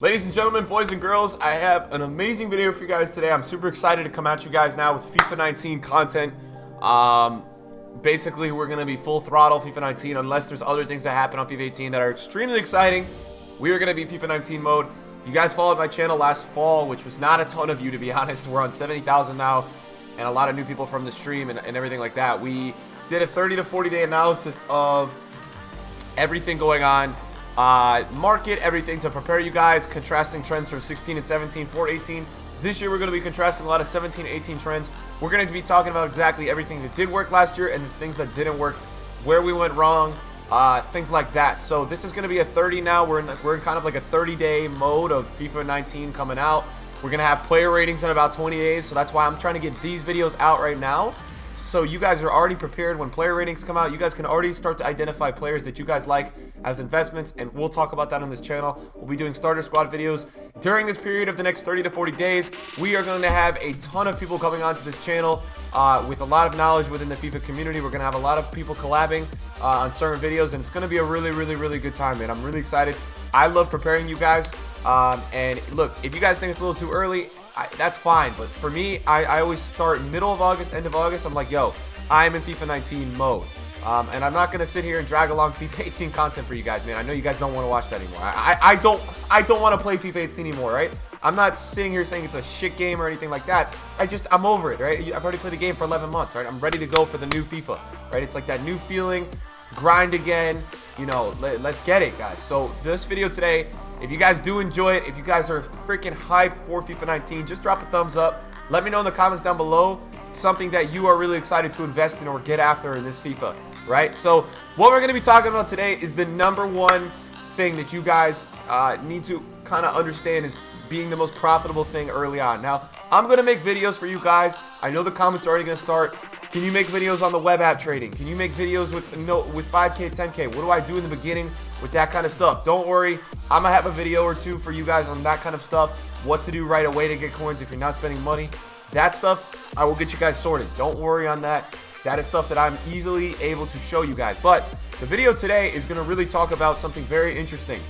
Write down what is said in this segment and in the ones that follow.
Ladies and gentlemen, boys and girls, I have an amazing video for you guys today. I'm super excited to come at you guys now with FIFA 19 content. Basically, we're going to be full throttle FIFA 19 unless there's other things that happen on FIFA 18 that are extremely exciting. We are going to be FIFA 19 mode. If you guys followed my channel last fall, which was not a ton of you, to be honest, we're on 70,000 now, and a lot of new people from the stream and everything like that. We did a 30 to 40 day analysis of everything going on. Market, everything to prepare you guys, contrasting trends from 16 and 17 for 18. This year we're going to be contrasting a lot of 17 and 18 trends. We're going to be talking about exactly everything that did work last year and the things that didn't work, where we went wrong, things like that. So this is going to be a 30 now. We're in kind of like a 30-day mode of FIFA 19 coming out. We're going to have player ratings in about 20 days, so that's why I'm trying to get these videos out right now. So you guys are already prepared when player ratings come out. You guys can already start to identify players that you guys like as investments, and we'll talk about that on this channel. We'll be doing starter squad videos during this period of the next 30 to 40 days. We are going to have a ton of people coming onto this channel with a lot of knowledge within the FIFA community. We're going to have a lot of people collabing on certain videos, and it's going to be a really good time, man. I'm really excited. I love preparing you guys. And look, if you guys think it's a little too early, that's fine, but for me, I always start middle of August, end of August. I'm like, yo, I'm in FIFA 19 mode, and I'm not gonna sit here and drag along FIFA 18 content for you guys, man. I know you guys don't want to watch that anymore. I don't want to play FIFA 18 anymore, right? I'm not sitting here saying it's a shit game or anything like that. I'm over it, right? I've already played the game for 11 months, right? I'm ready to go for the new FIFA, right? It's like that new feeling, grind again, you know. Let's get it, guys. So this video today, if you guys do enjoy it, if you guys are freaking hyped for FIFA 19, just drop a thumbs up. Let me know in the comments down below something that you are really excited to invest in or get after in this FIFA, right? So what we're going to be talking about today is the #1 thing that you guys need to kind of understand is being the most profitable thing early on. Now, I'm going to make videos for you guys. I know the comments are already going to start. Can you make videos on the web app trading? Can you make videos with 5K, 10K? What do I do in the beginning with that kind of stuff? Don't worry, I'm gonna have a video or two for you guys on that kind of stuff. What to do right away to get coins if you're not spending money. That stuff, I will get you guys sorted. Don't worry on that. That is stuff that I'm easily able to show you guys. But the video today is gonna really talk about something very interesting.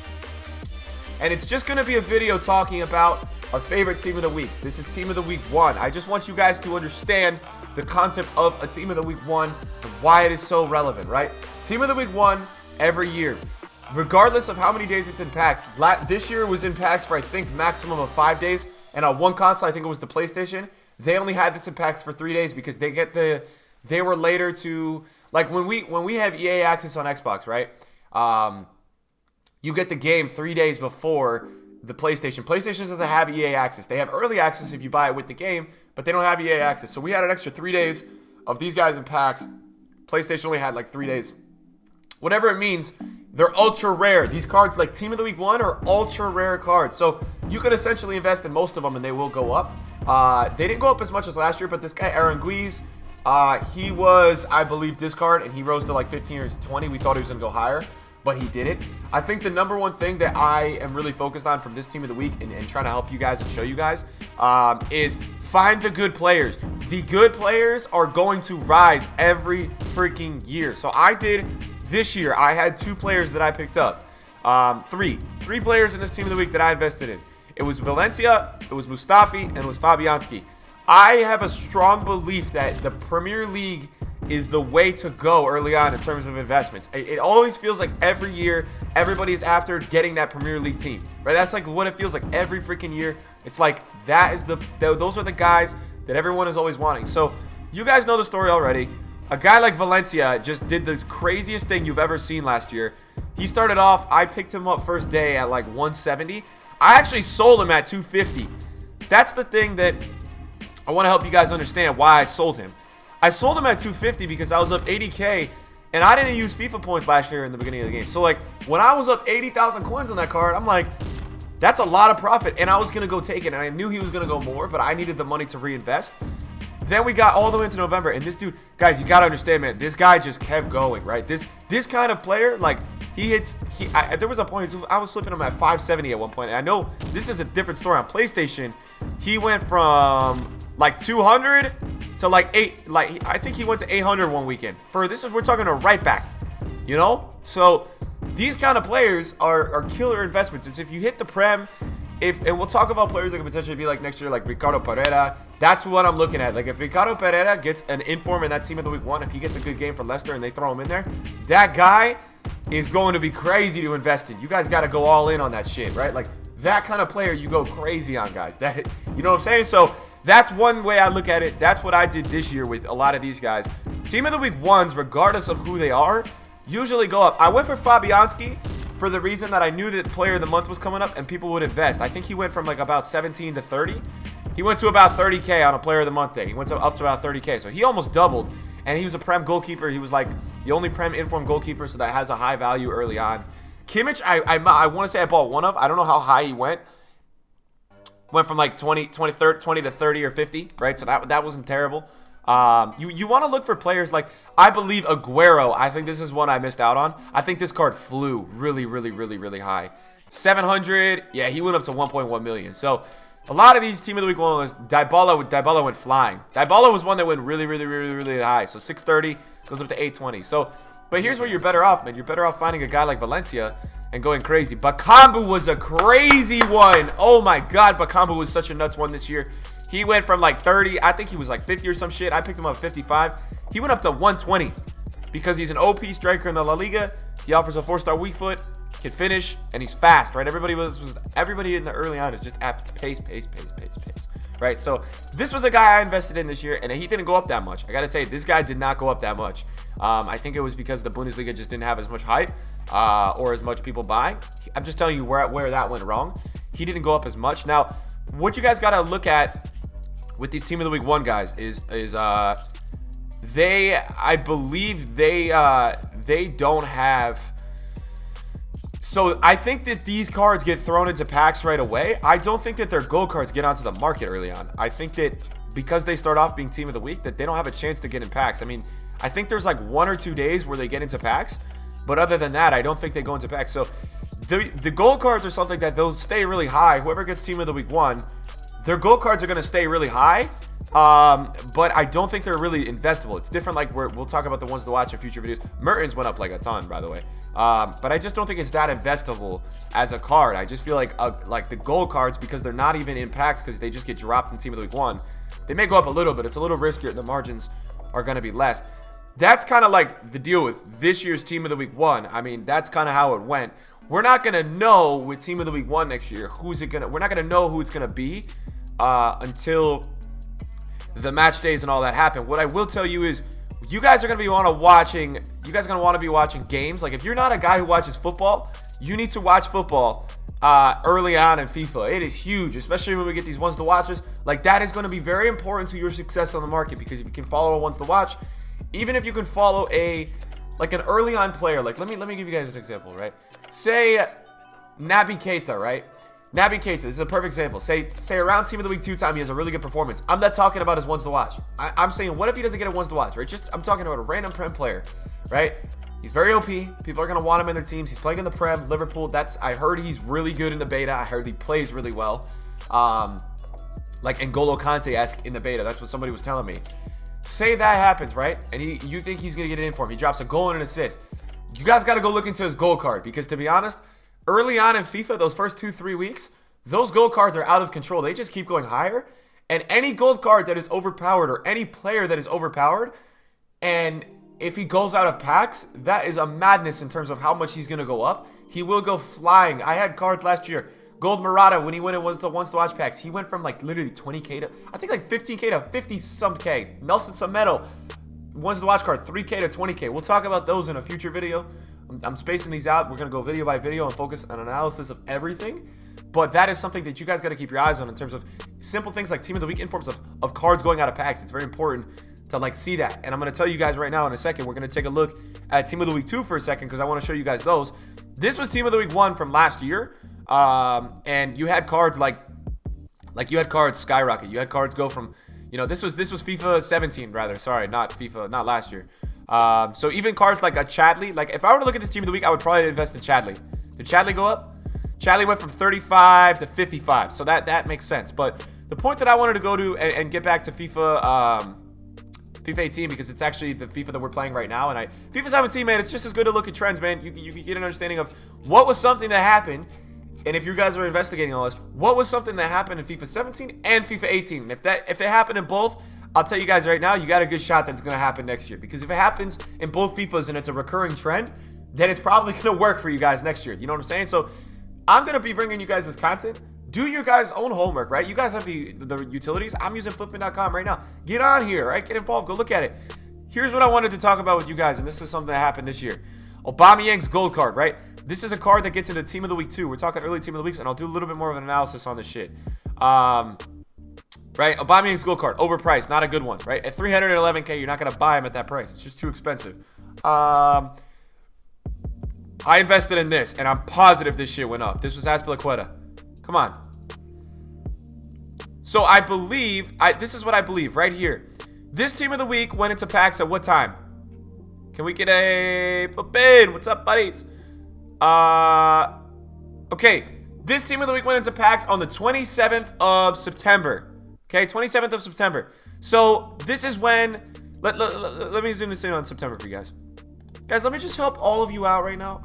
And it's just gonna be a video talking about our favorite team of the week. This is Team of the Week 1. I just want you guys to understand the concept of a Team of the Week 1 and why it is so relevant, right? Team of the Week 1 every year, regardless of how many days it's in packs. This year it was in packs for, I think, maximum of 5 days, and on one console, I think it was the PlayStation, they only had this in packs for 3 days because they were later to, like, when we have EA access on Xbox, right? You get the game 3 days before the PlayStation. PlayStation doesn't have EA access. They have early access if you buy it with the game, but they don't have EA access. So we had an extra 3 days of these guys in packs. PlayStation only had like 3 days. Whatever it means, they're ultra rare. These cards, like Team of the Week 1, are ultra rare cards. So you can essentially invest in most of them and they will go up. They didn't go up as much as last year, but this guy, Aaron Guiz, he was, I believe, discard, and he rose to like 15 or 20. We thought he was going to go higher, but he didn't. I think the #1 thing that I am really focused on from this Team of the Week and trying to help you guys and show you guys is find the good players. The good players are going to rise every freaking year. So I did this year. I had 2 players that I picked up. Three players in this Team of the Week that I invested in. It was Valencia, it was Mustafi, and it was Fabianski. I have a strong belief that the Premier League is the way to go early on in terms of investments. It always feels like every year everybody is after getting that Premier League team, right? That's like what it feels like every freaking year. It's like that is those are the guys that everyone is always wanting. So you guys know the story already. A guy like Valencia just did the craziest thing you've ever seen last year. He started off, I picked him up first day at like 170. I actually sold him at 250. That's the thing that I want to help you guys understand why I sold him. I sold him at 250 because I was up 80K, and I didn't use FIFA points last year in the beginning of the game. So, like, when I was up 80,000 coins on that card, I'm like, that's a lot of profit, and I was going to go take it, and I knew he was going to go more, but I needed the money to reinvest. Then we got all the way into November, and this dude, guys, you got to understand, man, this guy just kept going, right? This kind of player, like, there was a point, I was flipping him at 570 at one point, and I know this is a different story on PlayStation. He went from, like, 200 to like I think he went to 800 one weekend. We're talking a right back, you know? So these kind of players are killer investments. It's if you hit the Prem, and we'll talk about players that could potentially be like next year, like Ricardo Pereira. That's what I'm looking at. Like if Ricardo Pereira gets an inform in that team of the week 1, if he gets a good game for Leicester and they throw him in there, that guy is going to be crazy to invest in. You guys got to go all in on that shit, right? Like that kind of player you go crazy on, guys. That, you know what I'm saying? So that's one way I look at it. That's what I did this year with a lot of these guys. Team of the week 1s, regardless of who they are, usually go up. I went for Fabianski for the reason that I knew that player of the month was coming up and people would invest. I think he went from like about 17 to 30. He went to about 30K on a player of the month day. He went up to about 30K. So he almost doubled. And he was a Prem goalkeeper. He was like the only Prem informed goalkeeper, so that has a high value early on. Kimmich, I want to say I bought one of. I don't know how high he went. Went from like 20 to 30 or 50, right? So that wasn't terrible. You want to look for players like, I believe Aguero. I think this is one I missed out on. I think this card flew really high. 700. Yeah, he went up to 1.1 million. So a lot of these team of the week 1 was Dybala went flying. Dybala was one that went really high. So 630 goes up to 820. So, but here's where you're better off, man. You're better off finding a guy like Valencia and going crazy. Bakambu was a crazy one. Oh my God, Bakambu was such a nuts one this year. He went from like 30, I think he was like 50 or some shit. I picked him up 55. He went up to 120 because he's an OP striker in the La Liga. He offers a 4-star weak foot, can finish, and he's fast, right? Everybody in the early on is just at pace, right? So this was a guy I invested in this year, and he didn't go up that much. I got to tell you, this guy did not go up that much. I think it was because the Bundesliga just didn't have as much hype or as much people buying. I'm just telling you where that went wrong. He didn't go up as much. Now, what you guys got to look at with these team of the week 1 guys is I believe they don't have. So I think that these cards get thrown into packs right away. I don't think that their gold cards get onto the market early on. I think that because they start off being team of the week, that they don't have a chance to get in packs. I mean, I think there's like 1 or 2 days where they get into packs, but other than that, I don't think they go into packs. So the gold cards are something that they'll stay really high. Whoever gets team of the week 1, their gold cards are going to stay really high, but I don't think they're really investable. It's different, like we'll talk about the ones to watch in future videos. Mertens went up like a ton, by the way, but I just don't think it's that investable as a card. I just feel like the gold cards, because they're not even in packs because they just get dropped in team of the week 1, they may go up a little bit. It's a little riskier. The margins are going to be less. That's kind of like the deal with this year's team of the week 1. I mean, that's kind of how it went. We're not going to know with team of the week 1 next year we're not going to know who it's going to be until the match days and all that happen. What I will tell you is you guys are going to be want to be watching games. Like if you're not a guy who watches football, you need to watch football early on in FIFA. It is huge, especially when we get these ones to watches. Like that is going to be very important to your success on the market, because if you can follow a ones to watch, even if you can follow an early on player, like let me give you guys an example, right? Say Naby Keita, right? Naby Keita, this is a perfect example. Say around team of the week 2 time, he has a really good performance. I'm not talking about his ones to watch. I'm saying, what if he doesn't get a ones to watch, right? I'm talking about a random Prem player, right? He's very OP. People are going to want him in their teams. He's playing in the Prem, Liverpool. I heard he's really good in the beta. I heard he plays really well. Like N'Golo Kante-esque in the beta. That's what somebody was telling me. Say that happens, right? And you think he's going to get it in for him. He drops a goal and an assist. You guys got to go look into his goal card, because to be honest, early on in FIFA, those first 2-3 weeks, those gold cards are out of control. They just keep going higher. And any gold card that is overpowered, or any player that is overpowered, and if he goes out of packs, that is a madness in terms of how much he's going to go up. He will go flying. I had cards last year. Gold Murata, when he went in once to watch packs, he went from like literally 20K to, I think like 15K to 50-some K. Nelson Semedo, ones to watch card, 3K to 20K. We'll talk about those in a future video. I'm spacing these out. We're going to go video by video and focus on analysis of everything. But that is something that you guys got to keep your eyes on in terms of simple things like team of the week informs of cards going out of packs. It's very important to like see that. And I'm going to tell you guys right now in a second, we're going to take a look at team of the week 2 for a second, because I want to show you guys those. This was team of the week 1 from last year. And you had cards like you had cards skyrocket. You had cards go from, this was FIFA 17 rather. Sorry, not last year. So even cards like a Chadley, like if I were to look at this team of the week, I would probably invest in Chadley. Did Chadley go up? Chadley went from 35 to 55. So that makes sense. But the point that I wanted to go to and get back to FIFA 18, because it's actually the FIFA that we're playing right now. And FIFA 17, man, it's just as good to look at trends, man. You get an understanding of what was something that happened And if you guys are investigating all this, what was something that happened in FIFA 17 and FIFA 18? And if it happened in both, I'll tell you guys right now, you got a good shot that it's going to happen next year. Because if it happens in both FIFAs and it's a recurring trend, then it's probably going to work for you guys next year. You know what I'm saying? So I'm going to be bringing you guys this content. Do your guys' own homework, right? You guys have the utilities. I'm using flipping.com right now. Get on here, right? Get involved. Go look at it. Here's what I wanted to talk about with you guys, and this is something that happened this year. Aubameyang's gold card, right? This is a card that gets into Team of the Week too. We're talking early Team of the Weeks, and I'll do a little bit more of an analysis on this shit. Right? Aubameyang's gold card, overpriced, not a good one, right? At 311K, you're not going to buy him at that price. It's just too expensive. I invested in this, and I'm positive this shit went up. This was Azpilicueta. Come on. So I believe, this is what I believe right here. This Team of the Week went into packs at what time? Can we get a Babin? What's up, buddies? Okay. This Team of the Week went into packs on the 27th of September. Okay, 27th of September. So this is when, let me zoom this in on September for you guys. Guys, let me just help all of you out right now.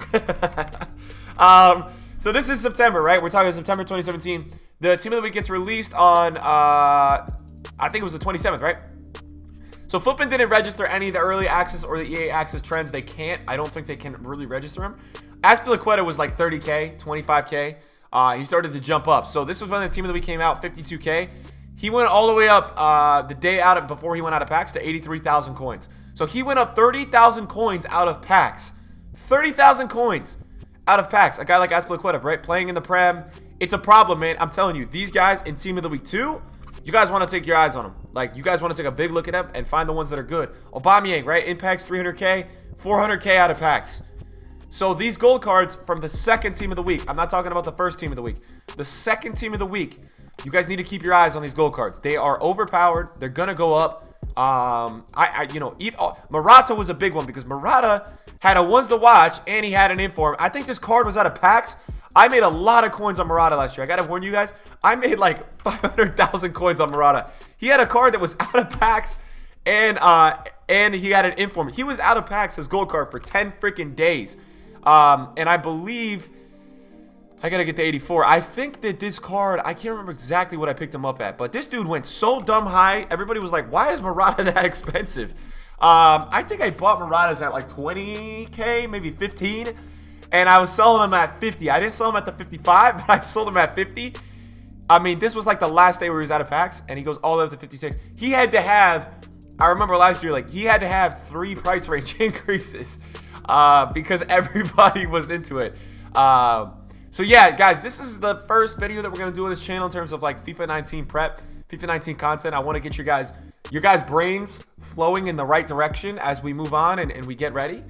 So this is September, right? We're talking September 2017. The Team of the Week gets released on, I think it was the 27th, right? So Flippin didn't register any of the early access or the EA access trends. They can't. I don't think they can really register them. Azpilicueta was like 30K, 25K. He started to jump up. So this was when the Team of the Week came out, 52K. He went all the way up the day out of before he went out of packs to 83,000 coins. So he went up 30,000 coins out of packs. 30,000 coins out of packs. A guy like Azpilicueta, right? Playing in the Prem. It's a problem, man. I'm telling you, these guys in Team of the Week 2, you guys want to take your eyes on them. Like, you guys want to take a big look at them and find the ones that are good. Aubameyang, right? In packs, 300K, 400K out of packs. So these gold cards from the second Team of the Week. I'm not talking about the first Team of the Week. The second Team of the Week. You guys need to keep your eyes on these gold cards. They are overpowered. They're gonna go up. Morata was a big one because Morata had a ones to watch and he had an inform. I think this card was out of packs. I made a lot of coins on Morata last year. I gotta warn you guys. I made like 500,000 coins on Morata. He had a card that was out of packs and he had an inform. He was out of packs, his gold card, for 10 freaking days. And I believe I gotta get the 84. I think that this card, I can't remember exactly what I picked him up at, but this dude went so dumb high. Everybody was like, why is Morata that expensive? I think I bought Morata's at like 20K, maybe 15, and I was selling them at 50. I didn't sell them at the 55, but I sold them at 50. I mean, this was like the last day where he was out of packs, and he goes all the way up to 56. He had to have, I remember last year, like, he had to have 3 price range increases because everybody was into it. So yeah, guys, this is the first video that we're going to do on this channel in terms of like FIFA 19 prep, FIFA 19 content. I want to get your guys' brains flowing in the right direction as we move on and we get ready.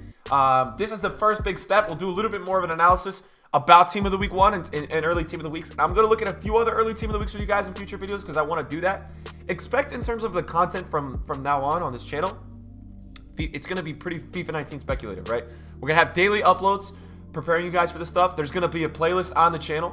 This is the first big step. We'll do a little bit more of an analysis about Team of the Week 1 and early Team of the Weeks. I'm going to look at a few other early Team of the Weeks for you guys in future videos because I want to do that. Expect in terms of the content from now on this channel, it's going to be pretty FIFA 19 speculative, right? We're going to have daily uploads preparing you guys for this stuff. There's going to be a playlist on the channel.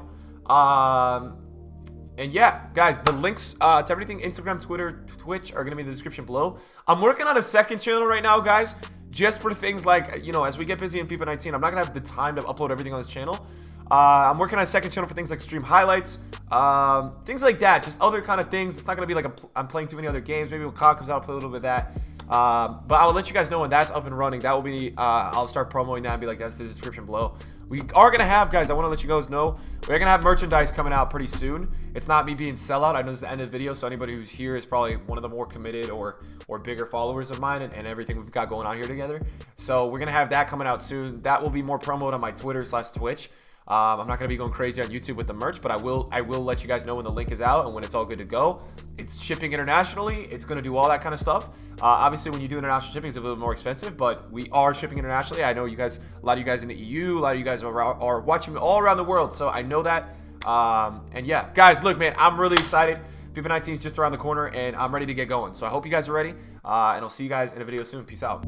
And yeah, guys, the links to everything, Instagram, Twitter, Twitch, are going to be in the description below. I'm working on a second channel right now, guys, just for things like, you know, as we get busy in FIFA 19, I'm not going to have the time to upload everything on this channel. I'm working on a second channel for things like stream highlights, things like that, just other kind of things. It's not going to be like I'm playing too many other games. Maybe when COD comes out, I'll play a little bit of that. But I will let you guys know when that's up and running. That will be, I'll start promoting that and be like, that's the description below. We are going to have, guys, I want to let you guys know, we're going to have merchandise coming out pretty soon. It's not me being sellout. I know it's the end of the video, so anybody who's here is probably one of the more committed or bigger followers of mine and everything we've got going on here together. So we're going to have that coming out soon. That will be more promoted on my Twitter/Twitch. I'm not going to be going crazy on YouTube with the merch, but I will let you guys know when the link is out and when it's all good to go. It's shipping internationally. It's going to do all that kind of stuff. Obviously, when you do international shipping, it's a little more expensive, but we are shipping internationally. I know you guys, a lot of you guys in the EU, a lot of you guys are watching me all around the world, so I know that. And yeah, guys, look, man, I'm really excited. FIFA 19 is just around the corner, and I'm ready to get going. So I hope you guys are ready, and I'll see you guys in a video soon. Peace out.